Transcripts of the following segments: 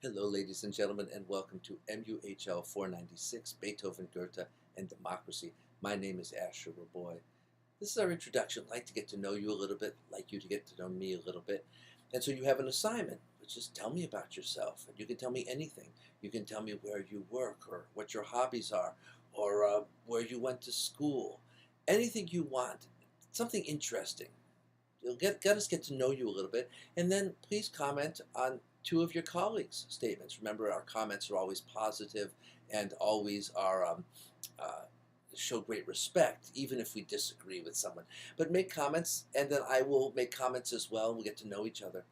Hello, ladies and gentlemen, and welcome to MUHL 496, Beethoven, Goethe and Democracy. My name is Asher Raboy. This is our introduction. I'd like to get to know you a little bit, I'd like you to get to know me a little bit. And so you have an assignment, which is tell me about yourself. And you can tell me anything. You can tell me where you work or what your hobbies are or where you went to school. Anything you want, something interesting. You'll get us get to know you a little bit, and then please comment on two of your colleagues' statements. Remember, our comments are always positive and always are uh, show great respect, even if we disagree with someone. But make comments, and then I will make comments as well, and we'll get to know each other.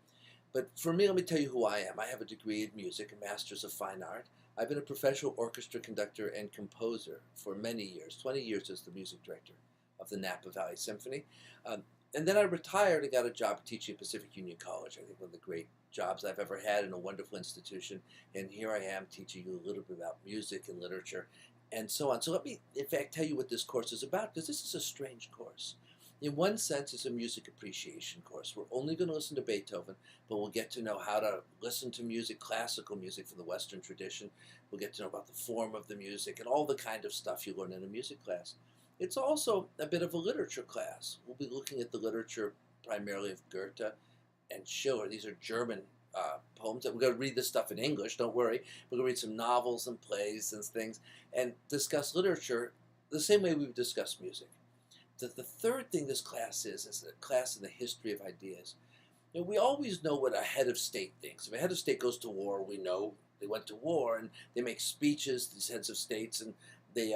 But for me, let me tell you who I am. I have a degree in music, a master's of fine art. I've been a professional orchestra conductor and composer for many years, 20 years as the music director of the Napa Valley Symphony. Um, and then I retired and got a job teaching at Pacific Union College. I think one of the great jobs I've ever had in a wonderful institution. And here I am teaching you a little bit about music and literature and so on. So let me, in fact, tell you what this course is about, because this is a strange course. In one sense, it's a music appreciation course. We're only going to listen to Beethoven, but we'll get to know how to listen to music, classical music from the Western tradition. We'll get to know about the form of the music and all the kind of stuff you learn in a music class. It's also a bit of a literature class. We'll be looking at the literature primarily of Goethe and Schiller. These are German poems. We're going to read this stuff in English, don't worry. We're going to read some novels and plays and things and discuss literature the same way we would discuss music. The third thing this class is a class in the history of ideas. You know, we always know what a head of state thinks. If a head of state goes to war, we know they went to war, and they make speeches, these heads of states, and they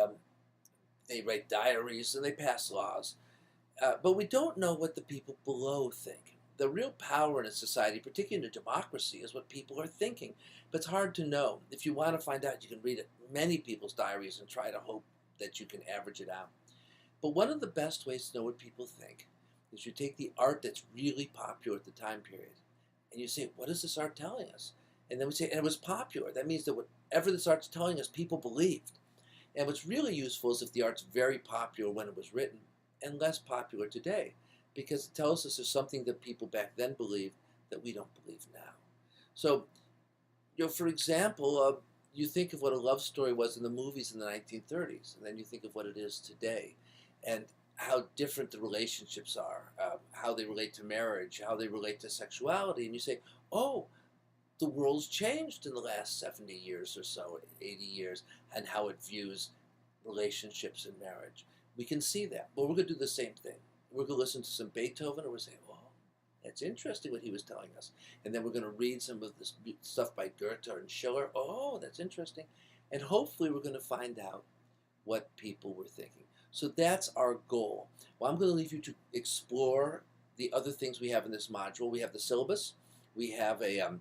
write diaries and they pass laws. But we don't know what the people below think. The real power in a society, particularly in a democracy, is what people are thinking. But it's hard to know. If you want to find out, you can read many people's diaries and try to hope that you can average it out. But one of the best ways to know what people think is you take the art that's really popular at the time period and you say, what is this art telling us? And then we say, and it was popular. That means that whatever this art's telling us, people believed. And what's really useful is if the art's very popular when it was written and less popular today, because it tells us there's something that people back then believed that we don't believe now. So, you know, for example, you think of what a love story was in the movies in the 1930s, and then you think of what it is today, and how different the relationships are, how they relate to marriage, how they relate to sexuality, and you say, oh, the world's changed in the last 70 years or so, 80 years, and how it views relationships and marriage. We can see that. But we're going to do the same thing. We're going to listen to some Beethoven, and we're saying, oh, that's interesting what he was telling us. And then we're going to read some of this stuff by Goethe and Schiller. Oh, that's interesting. And hopefully we're going to find out what people were thinking. So that's our goal. Well, I'm going to leave you to explore the other things we have in this module. We have the syllabus. We have a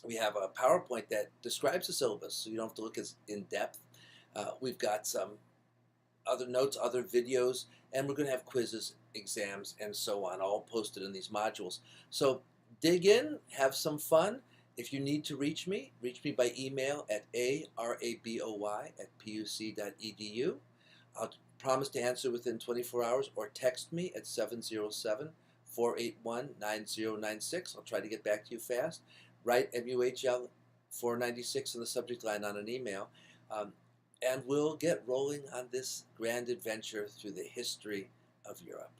PowerPoint that describes the syllabus, so you don't have to look as in depth. We've got some other notes, other videos, and we're going to have quizzes, exams, and so on, all posted in these modules. So dig in, have some fun. If you need to reach me by email at araboy@puc.edu. I'll promise to answer within 24 hours, or text me at 707-481-9096. I'll try to get back to you fast. Write MUHL 496 in the subject line on an email, and we'll get rolling on this grand adventure through the history of Europe.